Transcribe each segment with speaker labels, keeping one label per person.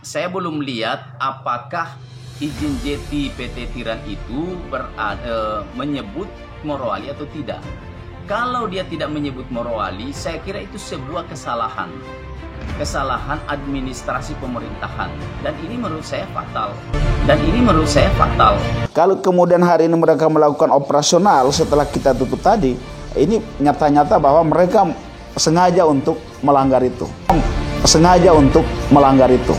Speaker 1: saya belum lihat apakah izin JT PT Tiran itu menyebut Morowali atau tidak. Kalau dia tidak menyebut Morowali, saya kira itu sebuah kesalahan administrasi pemerintahan, dan ini menurut saya fatal.
Speaker 2: Kalau kemudian hari ini mereka melakukan operasional setelah kita tutup tadi, ini nyata-nyata bahwa mereka sengaja untuk melanggar itu.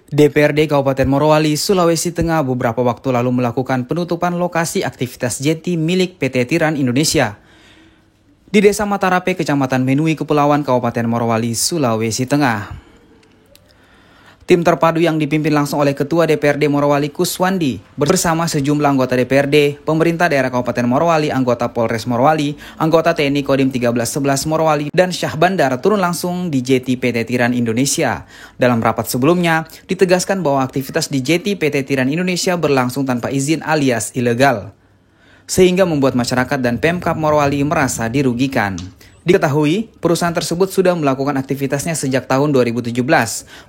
Speaker 3: DPRD Kabupaten Morowali, Sulawesi Tengah beberapa waktu lalu melakukan penutupan lokasi aktivitas JT milik PT Tiran Indonesia di Desa Matarape, Kecamatan Menui, Kepulauan Kabupaten Morowali, Sulawesi Tengah. Tim terpadu yang dipimpin langsung oleh Ketua DPRD Morowali Kuswandi bersama sejumlah anggota DPRD, pemerintah daerah Kabupaten Morowali, anggota Polres Morowali, anggota TNI Kodim 1311 Morowali, dan Syah Bandar turun langsung di JT PT Tiran Indonesia. Dalam rapat sebelumnya, ditegaskan bahwa aktivitas di JT PT Tiran Indonesia berlangsung tanpa izin alias ilegal, sehingga membuat masyarakat dan Pemkab Morowali merasa dirugikan. Diketahui, perusahaan tersebut sudah melakukan aktivitasnya sejak tahun 2017,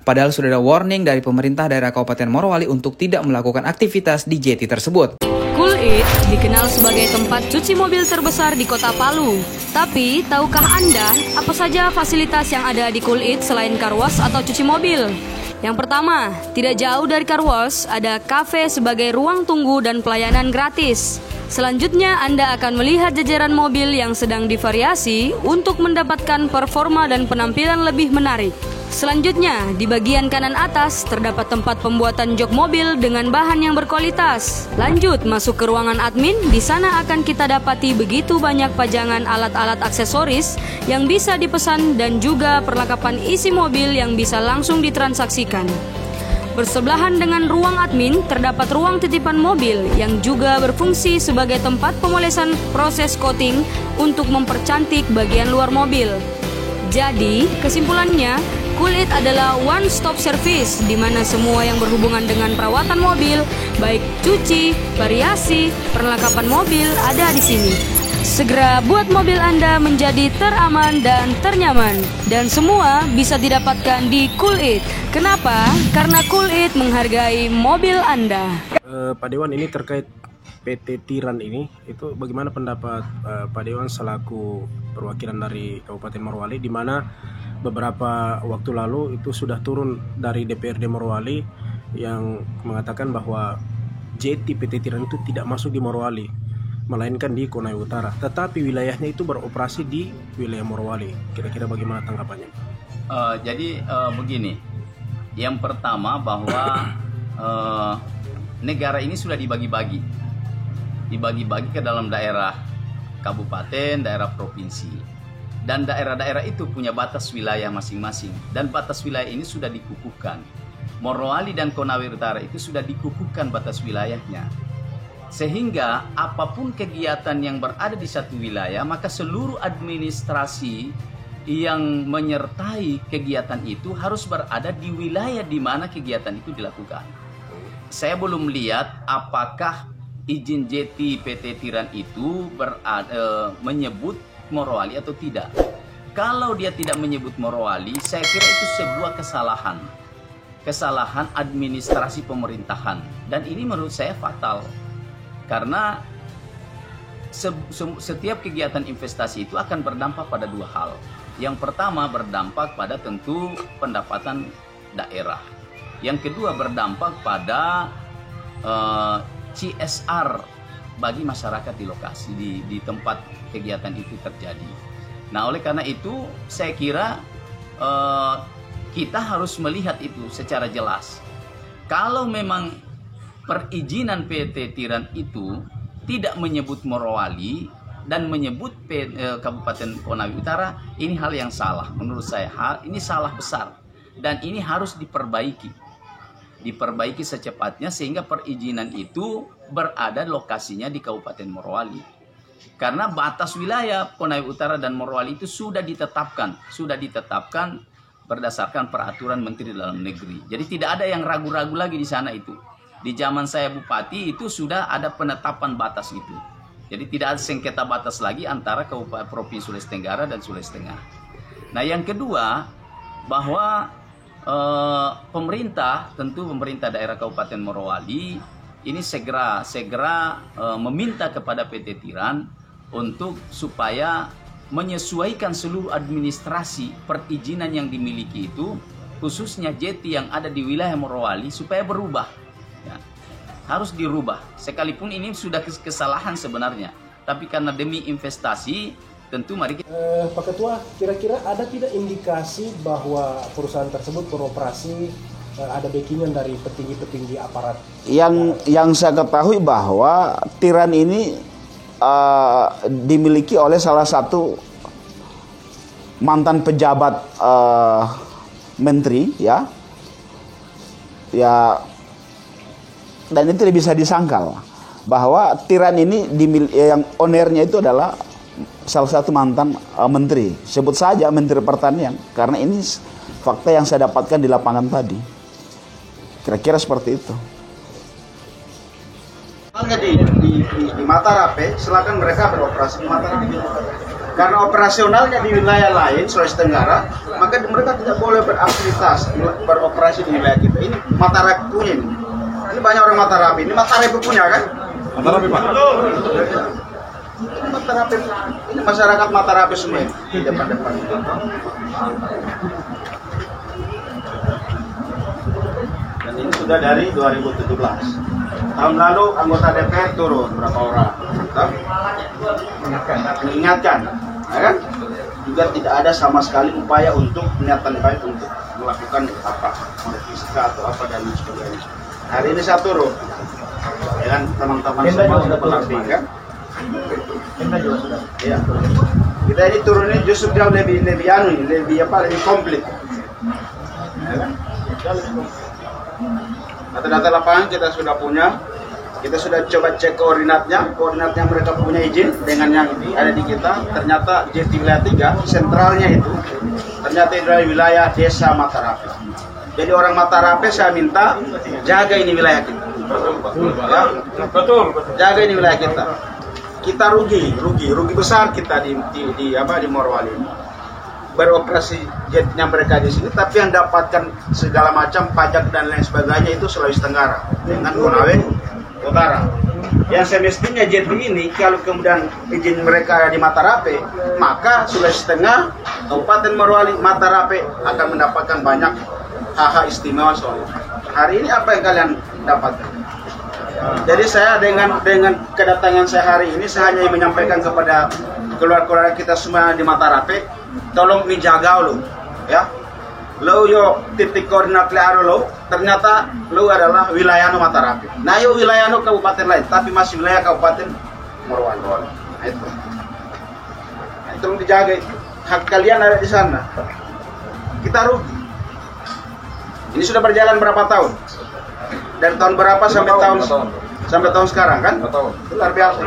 Speaker 3: padahal sudah ada warning dari pemerintah daerah Kabupaten Morowali untuk tidak melakukan aktivitas di JT tersebut.
Speaker 4: Cool It dikenal sebagai tempat cuci mobil terbesar di Kota Palu. Tapi, tahukah Anda apa saja fasilitas yang ada di Cool It selain car wash atau cuci mobil? Yang pertama, tidak jauh dari car wash, ada kafe sebagai ruang tunggu dan pelayanan gratis. Selanjutnya, Anda akan melihat jajaran mobil yang sedang divariasi untuk mendapatkan performa dan penampilan lebih menarik. Selanjutnya, di bagian kanan atas terdapat tempat pembuatan jok mobil dengan bahan yang berkualitas. Lanjut masuk ke ruangan admin, di sana akan kita dapati begitu banyak pajangan alat-alat aksesoris yang bisa dipesan dan juga perlengkapan isi mobil yang bisa langsung ditransaksikan. Bersebelahan dengan ruang admin terdapat ruang titipan mobil yang juga berfungsi sebagai tempat pemolesan proses coating untuk mempercantik bagian luar mobil. Jadi, kesimpulannya, Cool It adalah one-stop service di mana semua yang berhubungan dengan perawatan mobil, baik cuci, variasi, perlengkapan mobil ada di sini. Segera buat mobil Anda menjadi teraman dan ternyaman, dan semua bisa didapatkan di Cool It. Kenapa? Karena Cool It menghargai mobil Anda.
Speaker 5: Pak Dewan, ini terkait PT Tiran ini, itu bagaimana pendapat Pak Dewan selaku perwakilan dari Kabupaten Morowali, di mana beberapa waktu lalu itu sudah turun dari DPRD Morowali yang mengatakan bahwa JT PT Tiran itu tidak masuk di Morowali, melainkan di Konawe Utara, tetapi wilayahnya itu beroperasi di wilayah Morowali. Kira-kira bagaimana tanggapannya?
Speaker 1: Jadi begini, yang pertama bahwa negara ini sudah dibagi-bagi ke dalam daerah kabupaten, daerah provinsi, dan daerah-daerah itu punya batas wilayah masing-masing, dan batas wilayah ini sudah dikukuhkan. Morowali dan Konawe Utara itu sudah dikukuhkan batas wilayahnya. Sehingga apapun kegiatan yang berada di satu wilayah, maka seluruh administrasi yang menyertai kegiatan itu harus berada di wilayah di mana kegiatan itu dilakukan. Saya belum lihat apakah izin JT PT Tiran itu menyebut Morowali atau tidak. Kalau dia tidak menyebut Morowali, saya kira itu sebuah kesalahan administrasi pemerintahan, dan ini menurut saya fatal. Karena setiap kegiatan investasi itu akan berdampak pada dua hal. Yang pertama berdampak pada tentu pendapatan daerah. Yang kedua berdampak pada CSR bagi masyarakat di lokasi, di tempat kegiatan itu terjadi. Nah, oleh karena itu saya kira kita harus melihat itu secara jelas. Kalau memang perizinan PT Tiran itu tidak menyebut Morowali dan menyebut Kabupaten Konawe Utara, ini hal yang salah. Menurut saya ini salah besar, dan ini harus diperbaiki secepatnya sehingga perizinan itu berada lokasinya di Kabupaten Morowali. Karena batas wilayah Konawe Utara dan Morowali itu sudah ditetapkan berdasarkan peraturan Menteri Dalam Negeri. Jadi tidak ada yang ragu-ragu lagi di sana itu. Di zaman saya bupati itu sudah ada penetapan batas itu. Jadi tidak ada sengketa batas lagi antara Provinsi Sulawesi Tenggara dan Sulawesi Tengah. Nah, yang kedua bahwa pemerintah, tentu pemerintah daerah Kabupaten Morowali ini segera meminta kepada PT Tiran untuk supaya menyesuaikan seluruh administrasi perizinan yang dimiliki itu, khususnya jeti yang ada di wilayah Morowali, supaya berubah. Ya, harus dirubah. Sekalipun ini sudah kesalahan sebenarnya, tapi karena demi investasi, tentu mari kita...
Speaker 5: Pak Ketua, kira-kira ada tidak indikasi bahwa perusahaan tersebut beroperasi ada backingan dari petinggi-petinggi aparat?
Speaker 2: Yang saya ketahui bahwa Tiran ini dimiliki oleh salah satu mantan pejabat menteri, ya, dan itu tidak bisa disangkal bahwa Tiran ini yang ownernya itu adalah salah satu mantan menteri, sebut saja Menteri Pertanian, karena ini fakta yang saya dapatkan di lapangan tadi. Kira-kira seperti itu.
Speaker 6: Di Matarape, silakan mereka beroperasi di Matarape. Karena operasionalnya di wilayah lain, Sulawesi Tenggara, maka mereka tidak boleh beroperasi di wilayah kita. Ini Matarape punya ini. Ini banyak orang Matarape. Ini Matarape punya kan? Matarape Pak. Ini Matarape. Ini masyarakat Matarape semua ini, di depan-depan. Dan ini sudah dari 2017. Tahun lalu anggota DPR turun berapa orang, mengingatkan, ya kan? Juga tidak ada sama sekali upaya untuk niatan baik untuk melakukan apa, merevisi atau apa dan sebagainya. Hari ini saya turun, ya kan, teman-teman semua sudah berlatih kan? Ya. Kita ini turun ini justru jauh lebih komplit. Ya kan? Data-data lapangan kita sudah punya, kita sudah coba cek koordinatnya mereka punya izin dengan yang ada di kita. Ternyata jeti wilayah 3 sentralnya itu ternyata dari wilayah desa Matarape. Jadi orang Matarape saya minta jaga ini wilayah kita. Ya? Betul. Jaga ini wilayah kita. Kita rugi besar kita di Morowali. Beroperasi jetnya mereka di sini, tapi yang dapatkan segala macam pajak dan lain sebagainya itu Sulawesi Tenggara dengan Konawe Utara. Yang semestinya jet ini kalau kemudian izin mereka ada di Matarape, maka Sulawesi Tengah, Kabupaten Morowali, Matarape akan mendapatkan banyak hak istimewa soal itu. Hari ini apa yang kalian dapatkan? Jadi saya dengan kedatangan saya hari ini, saya hanya menyampaikan kepada keluarga kita semua di Matarape, tolong dijaga lo, ya. Lo yo titik koordinat learo lo, ternyata lo adalah wilayah no Matarape. Nah yo wilayah no kabupaten lain, tapi masih wilayah Kabupaten Morowali. Nah, itu. Nah, tolong dijaga itu. Hak kalian ada di sana. Kita rugi. Ini sudah berjalan berapa tahun? Dari tahun berapa sampai tahun sekarang kan? 4 tahun. Luar biasa.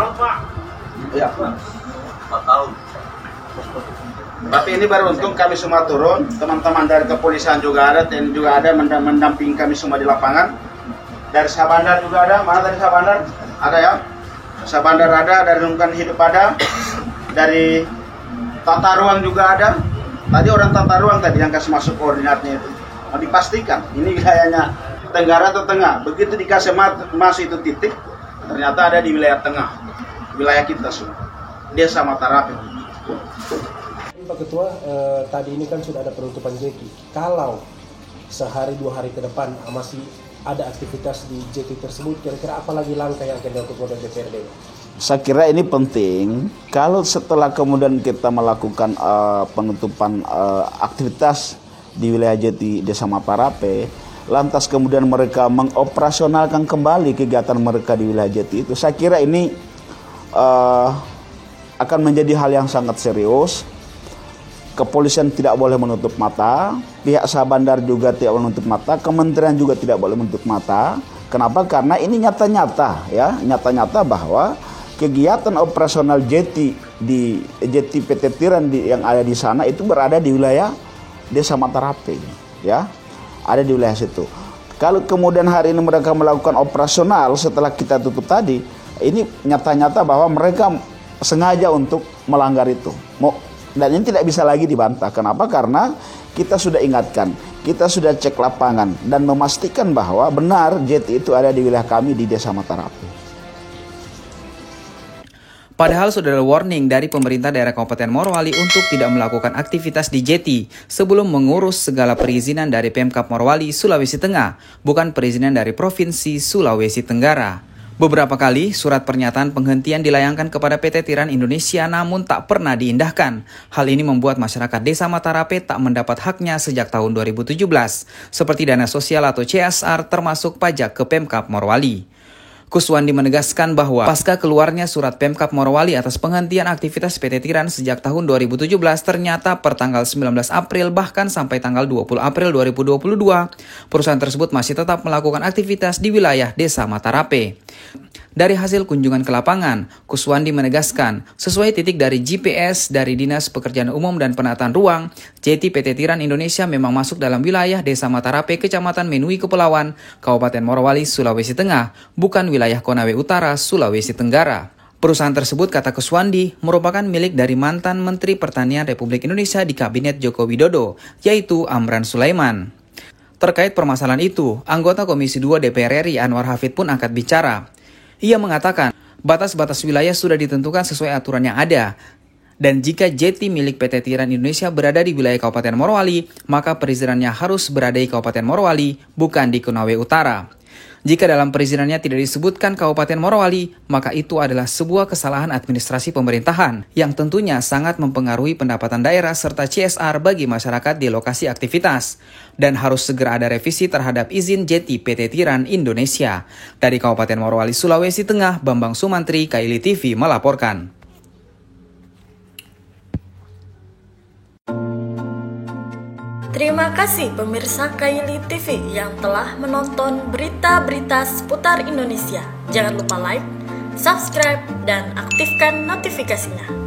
Speaker 6: Ya. 4 tahun. Tapi ini baru untung kami semua turun, teman-teman dari kepolisian juga ada, TNI juga ada mendampingi kami semua di lapangan. Dari Sabandar juga ada, mana dari Sabandar? Ada ya? Sabandar ada, dari Lingkungan Hidup ada, dari Tata Ruang juga ada. Tadi orang Tata Ruang tadi yang kasih masuk koordinatnya itu. Mau dipastikan ini wilayahnya Tenggara atau Tengah. Begitu dikasih masuk itu titik, ternyata ada di wilayah Tengah, wilayah kita semua, Desa Matarape.
Speaker 5: Pak Ketua, tadi ini kan sudah ada penutupan jeti. Kalau sehari 2 hari ke depan masih ada aktivitas di jeti tersebut, kira-kira apa lagi langkah yang akan dilakukan oleh DPRD?
Speaker 2: Saya kira ini penting. Kalau setelah kemudian kita melakukan penutupan aktivitas di wilayah jeti Desa Matarape, lantas kemudian mereka mengoperasionalkan kembali kegiatan mereka di wilayah jeti itu, saya kira ini akan menjadi hal yang sangat serius. Kepolisian tidak boleh menutup mata, pihak Sabandar juga tidak boleh menutup mata, kementerian juga tidak boleh menutup mata. Kenapa? Karena ini nyata-nyata, ya, nyata-nyata bahwa kegiatan operasional jeti di jeti PT Tiran yang ada di sana itu berada di wilayah Desa Matarape, ya, ada di wilayah situ. Kalau kemudian hari ini mereka melakukan operasional setelah kita tutup tadi, ini nyata-nyata bahwa mereka sengaja untuk melanggar itu. Dan ini tidak bisa lagi dibantah. Kenapa? Karena kita sudah ingatkan, kita sudah cek lapangan dan memastikan bahwa benar jeti itu ada di wilayah kami di Desa Matarape.
Speaker 3: Padahal sudah ada warning dari pemerintah daerah Kabupaten Morowali untuk tidak melakukan aktivitas di jeti sebelum mengurus segala perizinan dari Pemkab Morowali, Sulawesi Tengah, bukan perizinan dari Provinsi Sulawesi Tenggara. Beberapa kali surat pernyataan penghentian dilayangkan kepada PT Tiran Indonesia namun tak pernah diindahkan. Hal ini membuat masyarakat Desa Matarape tak mendapat haknya sejak tahun 2017, seperti dana sosial atau CSR termasuk pajak ke Pemkab Morowali. Kuswandi menegaskan bahwa pasca keluarnya surat Pemkab Morowali atas penghentian aktivitas PT Tiran sejak tahun 2017, ternyata per tanggal 19 April bahkan sampai tanggal 20 April 2022, perusahaan tersebut masih tetap melakukan aktivitas di wilayah Desa Matarape. Dari hasil kunjungan ke lapangan, Kuswandi menegaskan, sesuai titik dari GPS dari Dinas Pekerjaan Umum dan Penataan Ruang, jeti PT Tiran Indonesia memang masuk dalam wilayah Desa Matarape, Kecamatan Menui Kepulauan, Kabupaten Morowali, Sulawesi Tengah, bukan wilayah Konawe Utara, Sulawesi Tenggara. Perusahaan tersebut, kata Kuswandi, merupakan milik dari mantan Menteri Pertanian Republik Indonesia di Kabinet Joko Widodo, yaitu Amran Sulaiman. Terkait permasalahan itu, anggota Komisi 2 DPR RI Anwar Hafid pun angkat bicara. Ia mengatakan, batas-batas wilayah sudah ditentukan sesuai aturan yang ada. Dan jika jeti milik PT Tiran Indonesia berada di wilayah Kabupaten Morowali, maka perizinannya harus berada di Kabupaten Morowali, bukan di Konawe Utara. Jika dalam perizinannya tidak disebutkan Kabupaten Morowali, maka itu adalah sebuah kesalahan administrasi pemerintahan yang tentunya sangat mempengaruhi pendapatan daerah serta CSR bagi masyarakat di lokasi aktivitas. Dan harus segera ada revisi terhadap izin jeti PT Tiran Indonesia. Dari Kabupaten Morowali, Sulawesi Tengah, Bambang Sumantri, Kaili TV melaporkan.
Speaker 7: Terima kasih pemirsa Kaili TV yang telah menonton berita-berita seputar Indonesia. Jangan lupa like, subscribe, dan aktifkan notifikasinya.